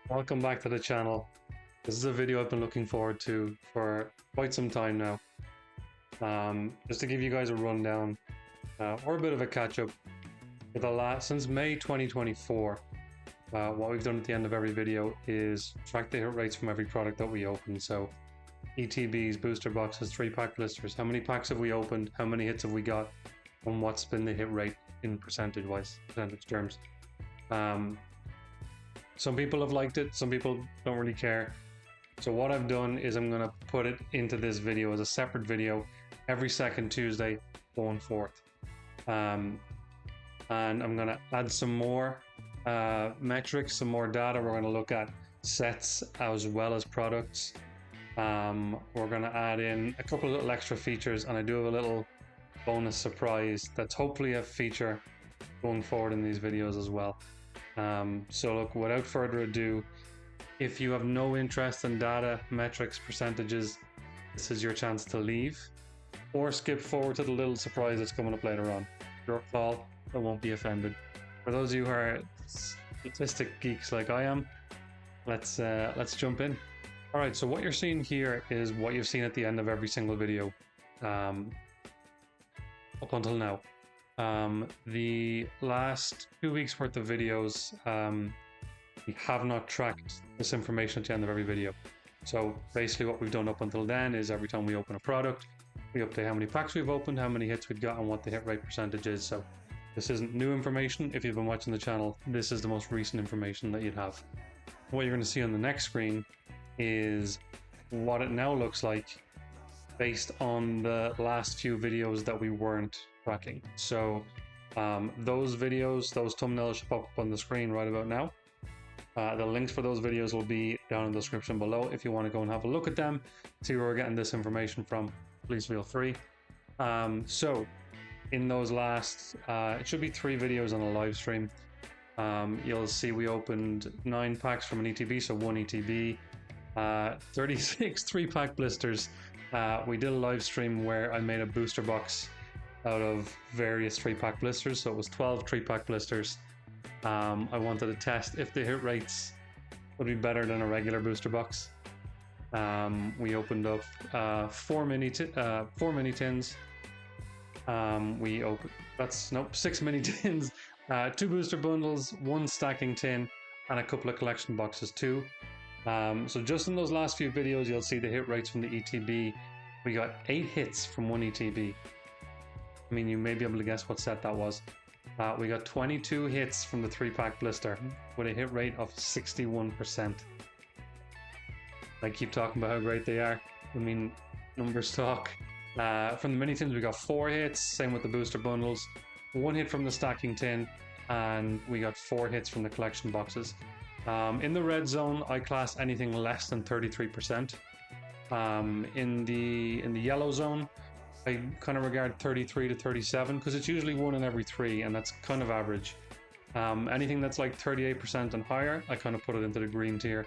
Welcome back to the channel. This is a video I've been looking forward to for quite some time now. Just to give you guys a rundown or a bit of a catch up for since May 2024. What we've done at the end of every video is track the hit rates from every product that we open. So ETBs, booster boxes, 3-pack blisters. How many packs have we opened? How many hits have we got? And what's been the hit rate in percentage terms? Some people have liked it, some people don't really care. So what I've done is I'm gonna put it into this video as a separate video every second Tuesday going forth. And I'm gonna add some more metrics, some more data. We're gonna look at sets as well as products. We're gonna add in a couple of little extra features, and I do have a little bonus surprise that's hopefully a feature going forward in these videos as well. So look, without further ado, if you have no interest in data, metrics, percentages, this is your chance to leave or skip forward to the little surprise that's coming up later on. Your call, I won't be offended. For those of you who are statistic geeks like I am, let's jump in. All right, so what you're seeing here is what you've seen at the end of every single video up until now. The last 2 weeks worth of videos, we have not tracked this information at the end of every video. So basically what we've done up until then is every time we open a product, we update how many packs we've opened, how many hits we've got, and what the hit rate percentage is. So this isn't new information. If you've been watching the channel, this is the most recent information that you'd have. What you're going to see on the next screen is what it now looks like based on the last few videos that we weren't tracking. So those videos, those thumbnails should pop up on the screen right about now. The links for those videos will be down in the description below. If you want to go and have a look at them, see where we're getting this information from, please feel free. So in those last, it should be 3 videos on a live stream. You'll see we opened 9 packs from an ETB, so 1 ETB, 36 3-pack blisters. We did a live stream where I made a booster box out of various 3-pack blisters, so it was 12 3-pack blisters. I wanted to test if the hit rates would be better than a regular booster box. We opened up 4 mini tins. We opened 6 mini tins, 2 booster bundles, 1 stacking tin, and a couple of collection boxes too. So just in those last few videos, you'll see the hit rates from the ETB. We got 8 hits from 1 ETB. I mean, you may be able to guess what set that was. We got 22 hits from the 3-pack blister with a hit rate of 61%. I keep talking about how great they are. I mean, numbers talk. From the mini tins, we got 4 hits, same with the booster bundles. 1 hit from the stacking tin, and we got 4 hits from the collection boxes. In the red zone, I class anything less than 33%. In the yellow zone, I kind of regard 33 to 37 because it's usually 1 in every 3, and that's kind of average. Anything that's like 38% and higher, I kind of put it into the green tier.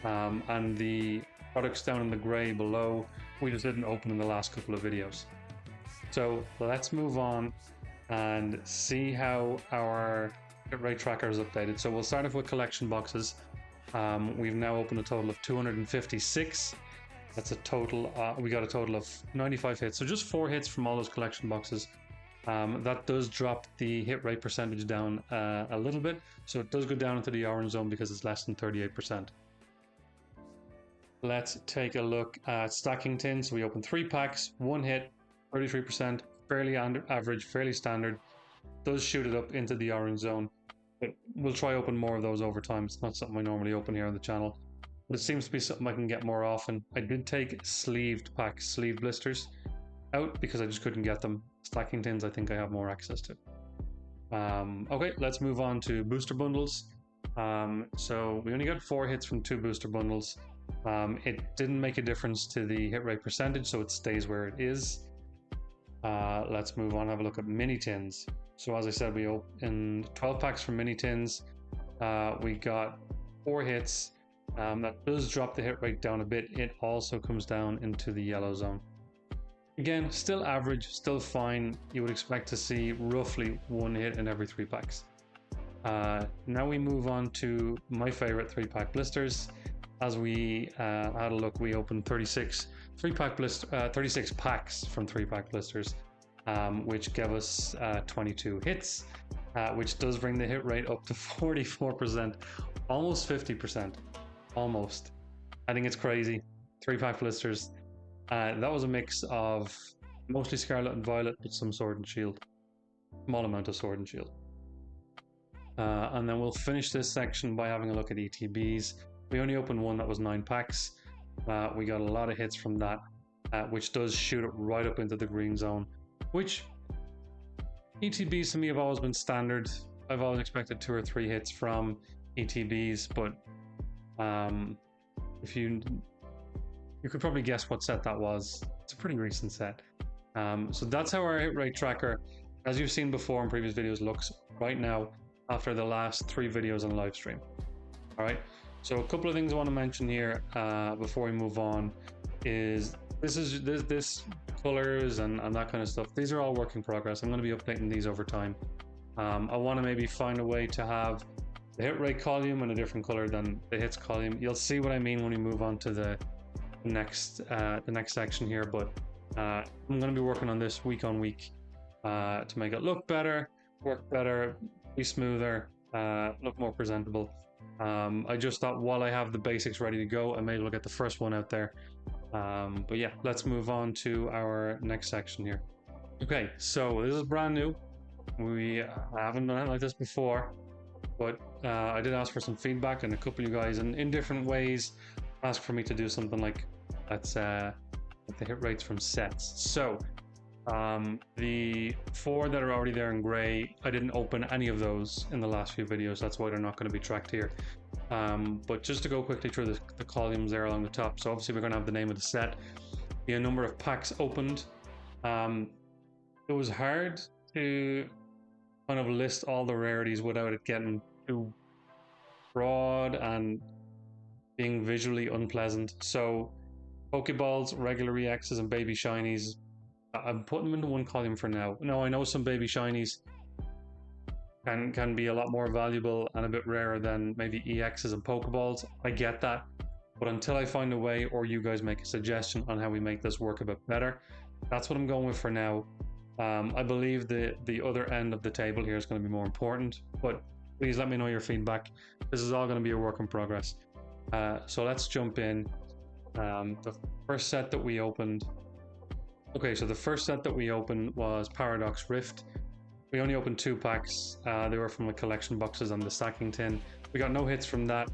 And the products down in the gray below, we just didn't open in the last couple of videos. So let's move on and see how our hit rate tracker is updated. So we'll start off with collection boxes. We've now opened a total of 256. That's a total, we got a total of 95 hits. So just 4 hits from all those collection boxes. That does drop the hit rate percentage down a little bit. So it does go down into the orange zone because it's less than 38%. Let's take a look at stacking tins. So we opened 3 packs, 1 hit, 33%, fairly average, fairly standard. Does shoot it up into the orange zone. But we'll try open more of those over time. It's not something I normally open here on the channel, but it seems to be something I can get more often. I did take sleeved packs, sleeve blisters out because I just couldn't get them. Stacking tins, I think I have more access to. Okay, let's move on to booster bundles. So we only got 4 hits from 2 booster bundles. It didn't make a difference to the hit rate percentage, so it stays where it is. Let's move on and have a look at mini tins. So as I said, we opened 12 packs from mini tins. We got 4 hits. That does drop the hit rate down a bit. It also comes down into the yellow zone. Again, still average, still fine. You would expect to see roughly 1 hit in every 3 packs. Now we move on to my favorite 3-pack blisters. As we had a look, we opened 36 packs from 3-pack blisters, which gave us 22 hits, which does bring the hit rate up to 44%, almost 50%, almost. I think it's crazy. 3-pack blisters. That was a mix of mostly Scarlet and Violet, but some Sword and Shield. Small amount of Sword and Shield. And then we'll finish this section by having a look at ETBs. We only opened one that was 9 packs. We got a lot of hits from that, which does shoot it right up into the green zone, which ETBs to me have always been standard. I've always expected 2 or 3 hits from ETBs, but if you could probably guess what set that was. It's a pretty recent set. So that's how our hit rate tracker, as you've seen before in previous videos, looks right now after the last 3 videos on live stream. All right, so a couple of things I want to mention here before we move on is this colors and that kind of stuff. These are all work in progress. I'm going to be updating these over time. I want to maybe find a way to have the hit rate column in a different color than the hits column. You'll see what I mean when we move on to the next section here, but I'm going to be working on this week on week to make it look better, work better, be smoother, look more presentable. I just thought while I have the basics ready to go, I may as well get the first one out there. But yeah, let's move on to our next section here. Okay, so this is brand new. We haven't done it like this before, but I did ask for some feedback, and a couple of you guys in different ways asked for me to do something like that's the hit rates from sets. So the 4 that are already there in gray, I didn't open any of those in the last few videos. That's why they're not going to be tracked here. But just to go quickly through the columns there along the top. So obviously we're going to have the name of the set, the number of packs opened. It was hard to kind of list all the rarities without it getting too broad and being visually unpleasant. So Pokeballs, regular EXs, and baby shinies, I'm putting them into one column for now. Now I know some baby shinies can be a lot more valuable and a bit rarer than maybe EXs and Pokeballs. I get that, but until I find a way, or you guys make a suggestion on how we make this work a bit better, that's what I'm going with for now. I believe the other end of the table here is going to be more important, but please let me know your feedback. This is all going to be a work in progress. So let's jump in. The first set that we opened. Okay, so the first set that we opened was Paradox Rift. We only opened 2 packs. They were from the collection boxes and the stacking tin. We got no hits from that.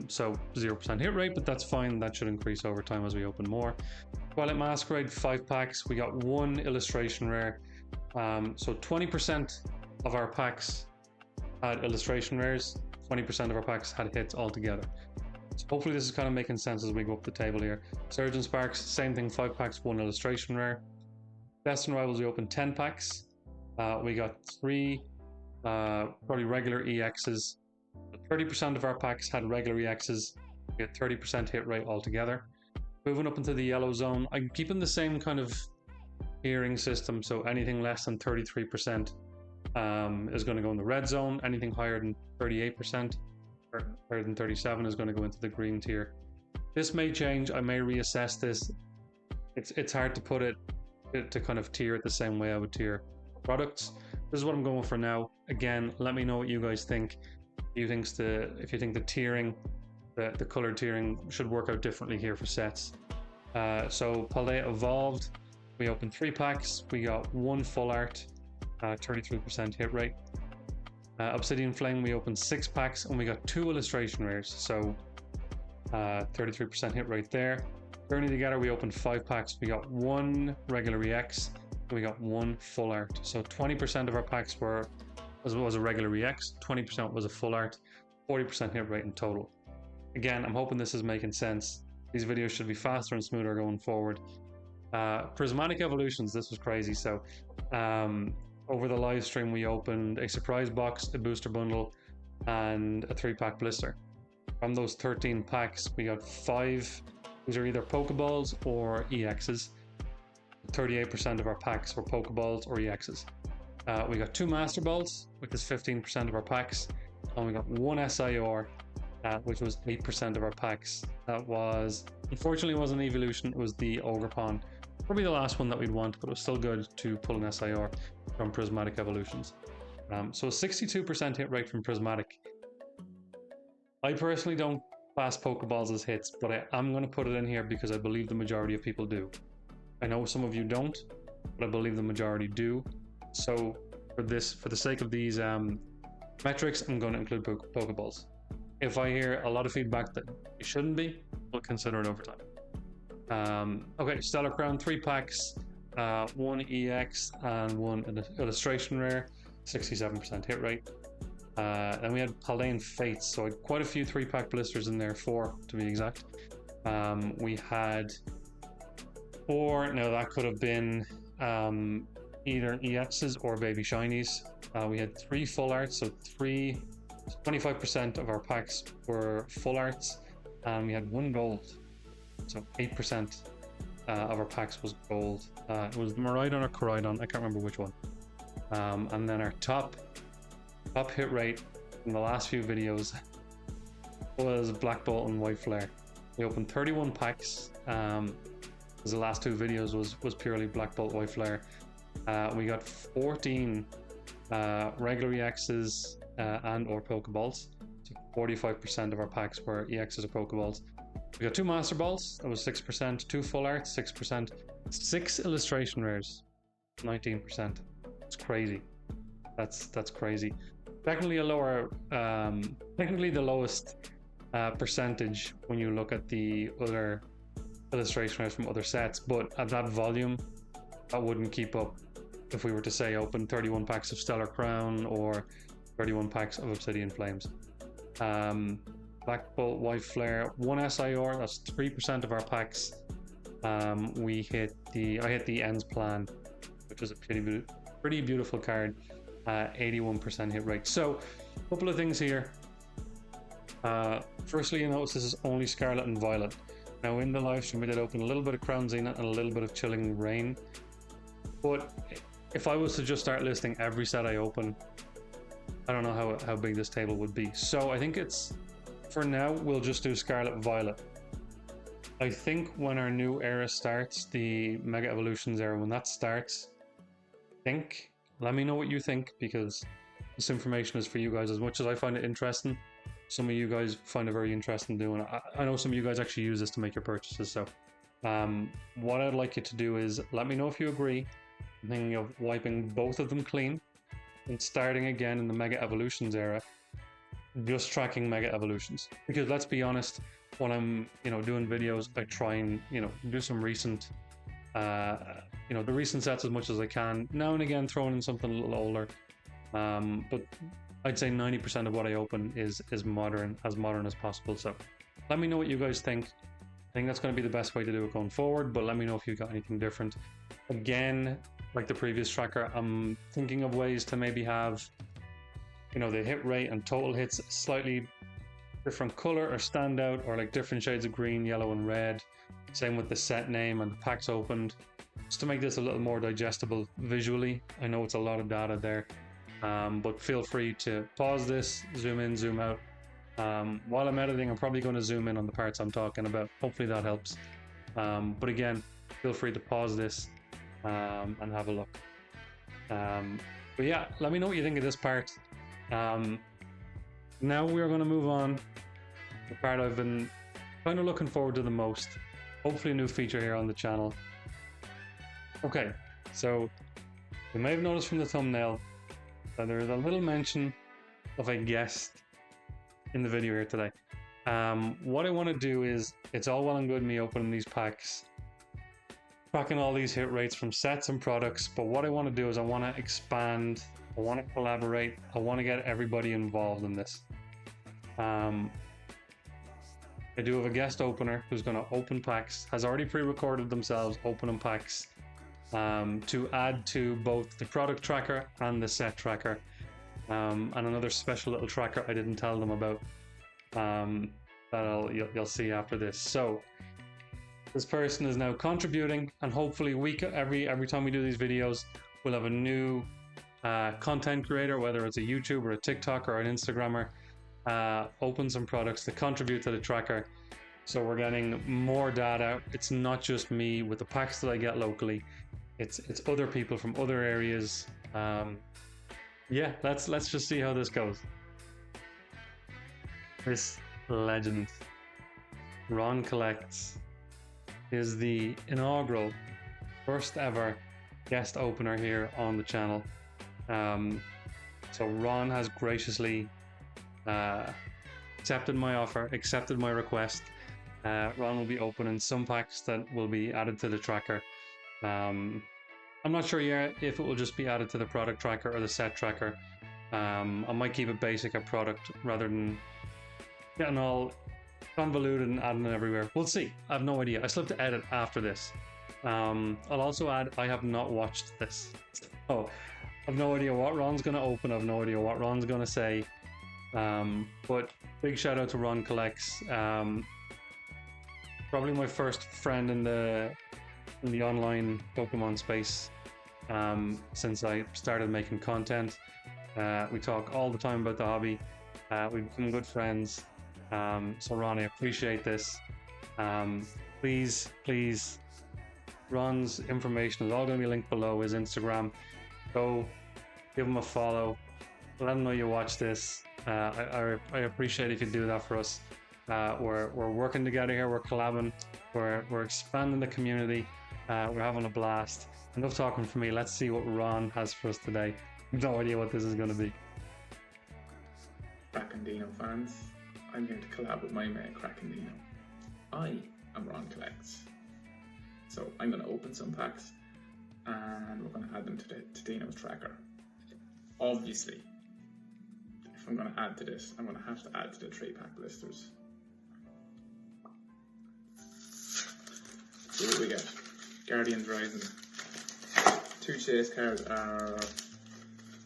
So 0% hit rate, but that's fine. That should increase over time as we open more. Twilight Masquerade, 5 packs. We got 1 illustration rare. So 20% of our packs had illustration rares. 20% of our packs had hits altogether. So hopefully this is kind of making sense as we go up the table here. Surgeon Sparks, same thing, 5 packs, 1 illustration rare. Destined Rivals, we opened 10 packs. We got 3 probably regular EXs. 30% of our packs had regular EXs. We had 30% hit rate altogether. Moving up into the yellow zone, I'm keeping the same kind of tiering system, so anything less than 33% is going to go in the red zone. Anything higher than 38%, or higher than 37% is going to go into the green tier. This may change. I may reassess this. It's hard to put it to kind of tier it the same way I would tier products. This is what I'm going for now. Again, let me know what you guys think. If you think the tiering, the color tiering should work out differently here for sets. So Paldea Evolved, we opened 3 packs. We got 1 full art, 33% hit rate. Obsidian Flame, we opened 6 packs and we got 2 illustration rares, so 33% hit rate there. Journey Together, we opened 5 packs. We got 1 regular EX, and we got 1 full art. So 20% of our packs was a regular EX, 20% was a full art, 40% hit rate in total. Again, I'm hoping this is making sense. These videos should be faster and smoother going forward. Prismatic Evolutions, this was crazy. So over the live stream, we opened a surprise box, a booster bundle, and a 3-pack blister. From those 13 packs, we got 5. These are either Pokeballs or EXs. 38% of our packs were Pokeballs or EXs. We got 2 Master Balls, which is 15% of our packs, and we got 1 SIR, which was 8% of our packs. That was, unfortunately, wasn't an evolution, it was the Ogrepon. Probably the last one that we'd want, but it was still good to pull an SIR from Prismatic Evolutions. So a 62% hit rate from Prismatic. I personally don't class Pokeballs as hits, but I am going to put it in here because I believe the majority of people do. I know some of you don't, but I believe the majority do. So for the sake of these metrics, I'm going to include Pokeballs. If I hear a lot of feedback that it shouldn't be, we'll consider it over time. Okay, Stellar Crown, 3 packs, 1 EX and 1 Illustration Rare, 67% hit rate. Then we had Paldean Fates, so I had quite a few 3-pack blisters in there, 4 to be exact. We had 4, now that could have been either EXs or Baby Shinies. We had 3 full arts, so 25% of our packs were full arts, and we had 1 gold, so 8% of our packs was gold. It was Miraidon or Koraidon, I can't remember which one. And then our top hit rate in the last few videos was Black Bolt and White Flare. We opened 31 packs, because the last 2 videos was purely Black Bolt, White Flare. We got 14 regular EXs and or Pokeballs. So 45% of our packs were EXs or Pokeballs. We got 2 Master Balls, that was 6%, 2 Full Arts, 6%, 6 Illustration Rares, 19%. It's crazy. That's crazy. Technically a lower, technically the lowest percentage when you look at the other illustration rares from other sets, but at that volume, that wouldn't keep up if we were to say open 31 packs of Stellar Crown or 31 packs of Obsidian Flames. Black Bolt, White Flare, 1 SIR, that's 3% of our packs. I hit the Ends Plan, which was a pretty beautiful card, 81% hit rate. So, a couple of things here. Firstly, you notice this is only Scarlet and Violet. Now in the live stream we did open a little bit of Crown Zenith and a little bit of Chilling Rain, but if I was to just start listing every set I open, I don't know how big this table would be. So I think for now we'll just do Scarlet Violet. I think when our new era starts, the Mega Evolutions era, when that starts, let me know what you think, because this information is for you guys. As much as I find it interesting, some of you guys find it very interesting doing it. I know some of you guys actually use this to make your purchases. So what I'd like you to do is let me know if you agree. I'm thinking of wiping both of them clean and starting again in the Mega Evolutions era, just tracking Mega Evolutions. Because let's be honest, when I'm doing videos, I try and do some recent the recent sets as much as I can. Now and again throwing in something a little older, but I'd say 90% of what I open is modern as possible. So let me know what you guys think. I think that's going to be the best way to do it going forward, but let me know if you got anything different. Again, like the previous tracker, I'm thinking of ways to maybe have the hit rate and total hits slightly different color or stand out, or like different shades of green, yellow and red. Same with the set name and the packs opened, just to make this a little more digestible visually. I know it's a lot of data there, but feel free to pause this, zoom in, zoom out. While I'm editing, I'm probably going to zoom in on the parts I'm talking about. Hopefully that helps. But again, feel free to pause this and have a look. But yeah, let me know what you think of this part. Now we are going to move on to the part I've been kind of looking forward to the most. Hopefully a new feature here on the channel. Okay, so you may have noticed from the thumbnail that there is a little mention of a guest in the video here today. What I want to do is, it's all well and good me opening these packs, tracking all these hit rates from sets and products, but what I want to do is I want to expand, I want to collaborate, I want to get everybody involved in this. I do have a guest opener who's going to open packs, has already pre-recorded themselves opening packs, to add to both the product tracker and the set tracker, and another special little tracker I didn't tell them about, that you'll see after this. So this person is now contributing, and hopefully every time we do these videos, we'll have a new content creator, whether it's a YouTuber, a TikToker, or an Instagrammer, open some products that contribute to the tracker. So we're getting more data. It's not just me with the packs that I get locally. It's other people from other areas. Yeah, let's just see how this goes. This legend, RONCOLLECTS, is the inaugural first ever guest opener here on the channel. So Ron has graciously accepted my offer, accepted my request. Ron will be opening some packs that will be added to the tracker. I'm not sure yet if it will just be added to the product tracker or the set tracker. I might keep it basic at product rather than getting all convoluted and adding it everywhere. We'll see. I have no idea. I still have to edit after this. I'll also add, I have not watched this. Oh, I have no idea what Ron's going to open. I have no idea what Ron's going to say. But big shout out to RONCOLLECTS. Probably my first friend in the online Pokemon space since I started making content. We talk all the time about the hobby. We've become good friends. So Ron, I appreciate this. Please, Ron's information is all going to be linked below. His Instagram. Go give him a follow. Let him know you watch this. I appreciate if you do that for us. We're working together here. We're collabing. We're expanding the community. We're having a blast. Enough talking for me. Let's see what Ron has for us today. No idea what this is going to be. Crackin'Deano fans, I'm here to collab with my mate Crackin'Deano. I am RONCOLLECTS. So I'm going to open some packs and we're going to add them to Dino's tracker. Obviously, if I'm going to add to this, I'm going to have to add to the 3-pack blisters. See what we get. Guardians Rising. 2 chase cards are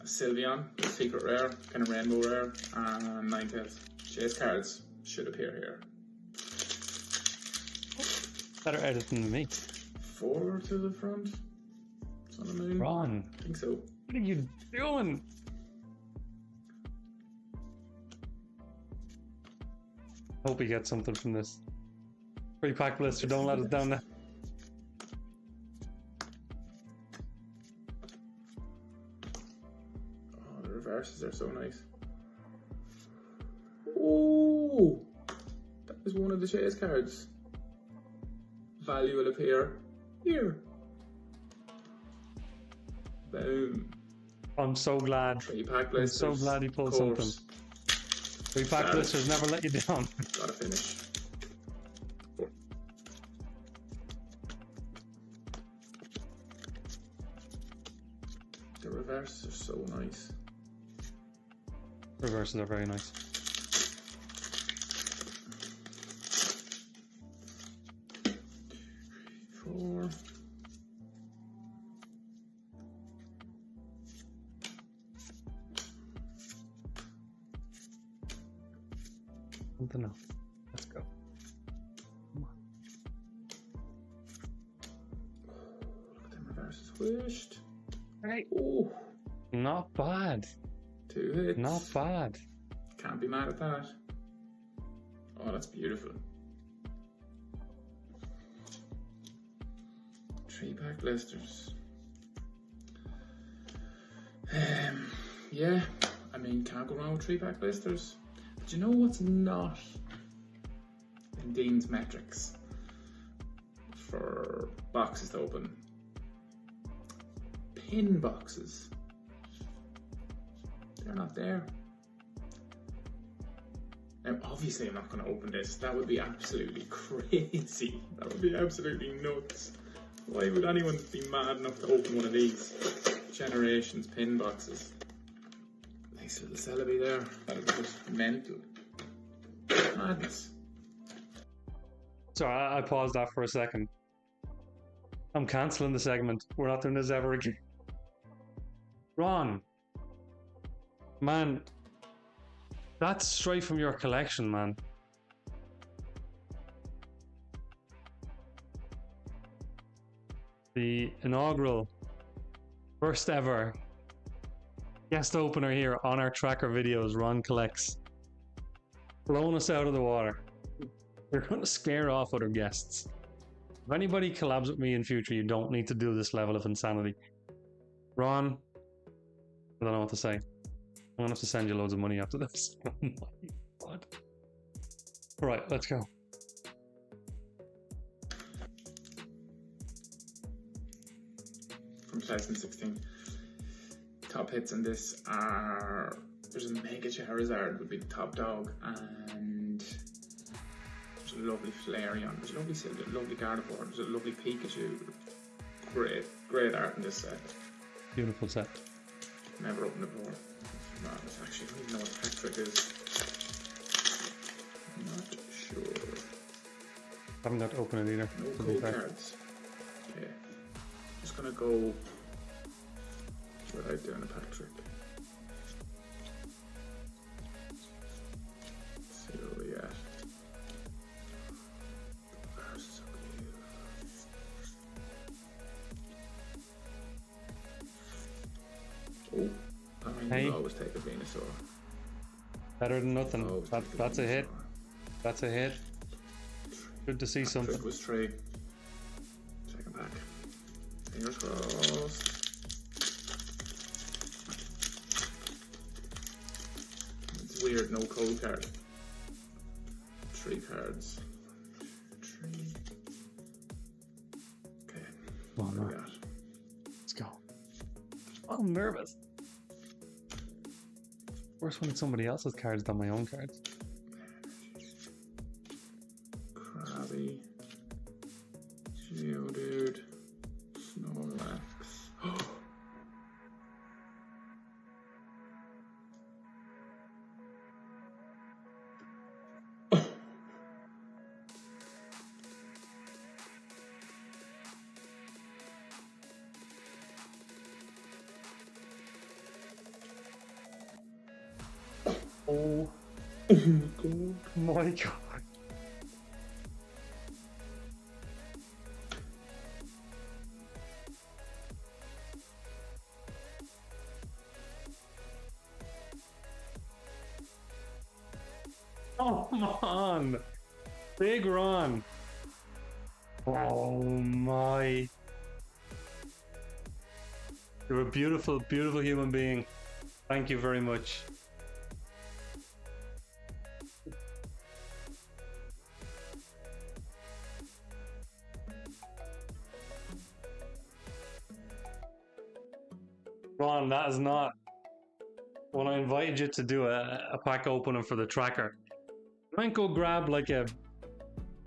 a Sylveon, a secret rare, kind of rainbow rare, and Ninetales. Chase cards should appear here. Better editing than me. 4 to the front. Sun and Moon. Ron, I think so. what are you doing? Hope we get something from this. 3-pack blister, don't let us down now. Oh, the reverses are so nice. Oh, that is one of the chase cards. Value will appear here. Boom. I'm so glad. 3-pack I'm blisters. so glad he pulled something. 3-pack blisters never let you down. Gotta finish. The reverses are so nice. Reverses are very nice. Four. Something else. Let's go. Come on. Look at them reverses squished. Right. Oh, Not bad. 2 hits. Not bad. Can't be mad at that. Oh, that's beautiful. 3-pack blisters. Yeah, I mean, can't go wrong with 3-pack blisters. But you know what's not in Dean's metrics for boxes to open? Pin boxes. They're not there. Now, obviously, I'm not going to open this. That would be absolutely crazy. That would be absolutely nuts. Why would anyone be mad enough to open one of these Generations pin boxes? Nice little Celebi there. That would be just mental. Madness. Sorry, I paused that for a second. I'm cancelling the segment. We're not doing this ever again. Ron. Man. That's straight from your collection, man. The inaugural, first ever Guest opener here on our tracker videos, Ron Collects. Blowing us out of the water. We're going to scare off other guests. If anybody collabs with me in future, you don't need to do this level of insanity. Ron, I don't know what to say. I'm going to have to send you loads of money after this. Oh my god. Alright, let's go. From 2016. Top hits in this are, there's a Mega Charizard would be the top dog, and there's a lovely Flareon, there's a lovely Gardevoir, there's a lovely Pikachu. Great art in this set. Beautiful set. Never opened it before. No, it's actually, I don't even know what pack trick is. Not sure. Haven't got to open it either. No cool cards. Okay. Just gonna go without doing a pack trick. See where we at. Cards so cute. Oh, I mean, you always take a Venusaur. Better than nothing. That's a hit. That's a hit. Good to see something. Trick was 3. Second pack. Fingers crossed. It's weird, no code card. 3 cards. 3. Okay. What do we got? Let's go. Oh, I'm nervous. Worse when it's somebody else's cards than my own cards. Krabby. Geodude. Snorlax. Oh my god. Oh, come on. Big Ron. Oh my. You're a beautiful, beautiful human being. Thank you very much. Ron, that is not when I invited you to do a pack opening for the tracker. I might go grab like a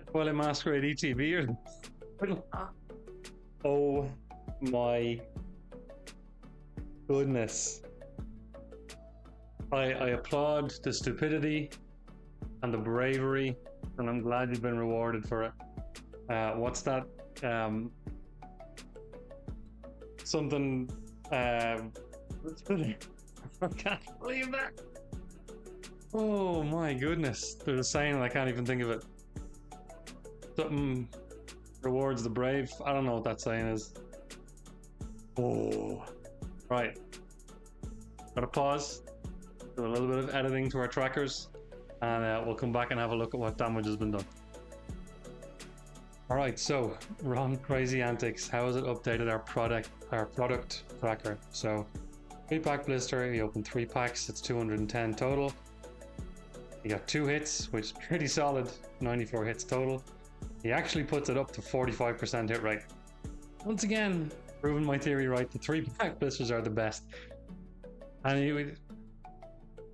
Twilight Masquerade ETB or oh my goodness. I applaud the stupidity and the bravery, and I'm glad you've been rewarded for it. What's that? Something. I can't believe that. Oh my goodness. There's a saying and I can't even think of it. Something rewards the brave. I don't know what that saying is. Oh. Right. Gotta pause. Do a little bit of editing to our trackers. And we'll come back and have a look at what damage has been done. Alright, so Ron Crazy Antics, how has it updated our product tracker? So 3-pack blister, he opened 3 packs, it's 210 total. He got 2 hits, which is pretty solid, 94 hits total. He actually puts it up to 45% hit rate. Once again, proving my theory right, the 3-pack blisters are the best. And he,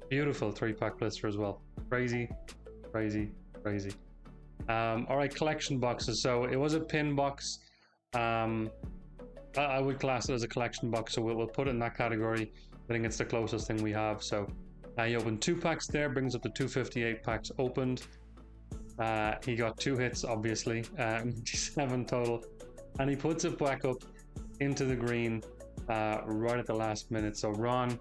beautiful 3-pack blister as well. Crazy, crazy, crazy. Alright, collection boxes. So it was a pin box. I would class it as a collection box, so we'll put it in that category. I think it's the closest thing we have. So he opened 2 packs there, brings up to 258 packs opened. He got 2 hits, obviously, 7 total, and he puts it back up into the green right at the last minute. So Ron,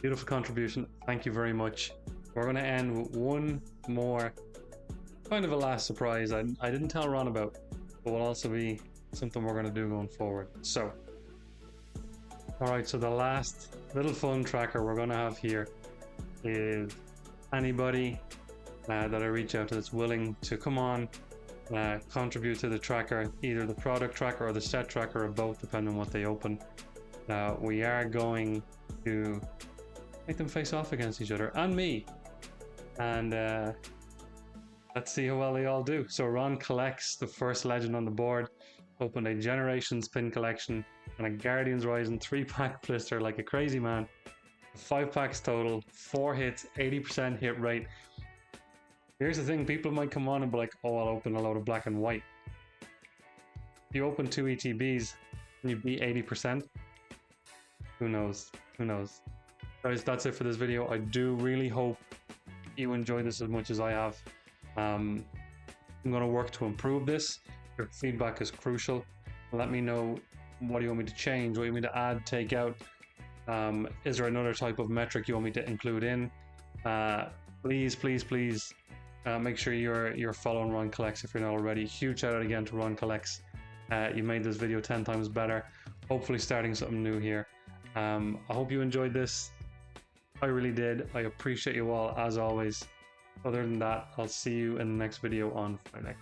beautiful contribution. Thank you very much. We're going to end with one more kind of a last surprise I didn't tell Ron about, but will also be something we're going to do going forward. So All right, so the last little fun tracker we're gonna have here is anybody that I reach out to that's willing to come on, contribute to the tracker, either the product tracker or the set tracker or both, depending on what they open. We are going to make them face off against each other and me, and let's see how well they all do. So Ron Collects, the first legend on the board, opened a Generations pin collection and a Guardians Rising 3-pack blister like a crazy man. 5 packs total, 4 hits, 80% hit rate. Here's the thing, people might come on and be like, oh, I'll open a load of black and white. If you open 2 ETBs and you beat 80%, who knows? Who knows? Guys, that's it for this video. I do really hope you enjoyed this as much as I have. I'm going to work to improve this. Your feedback is crucial. Let me know, what do you want me to change? What do you want me to add, take out? Is there another type of metric you want me to include in? Please, please, please make sure you're following Ron Collects if you're not already. Huge shout out again to Ron Collects. You made this video 10 times better. Hopefully starting something new here. I hope you enjoyed this. I really did. I appreciate you all as always. Other than that, I'll see you in the next video on Friday.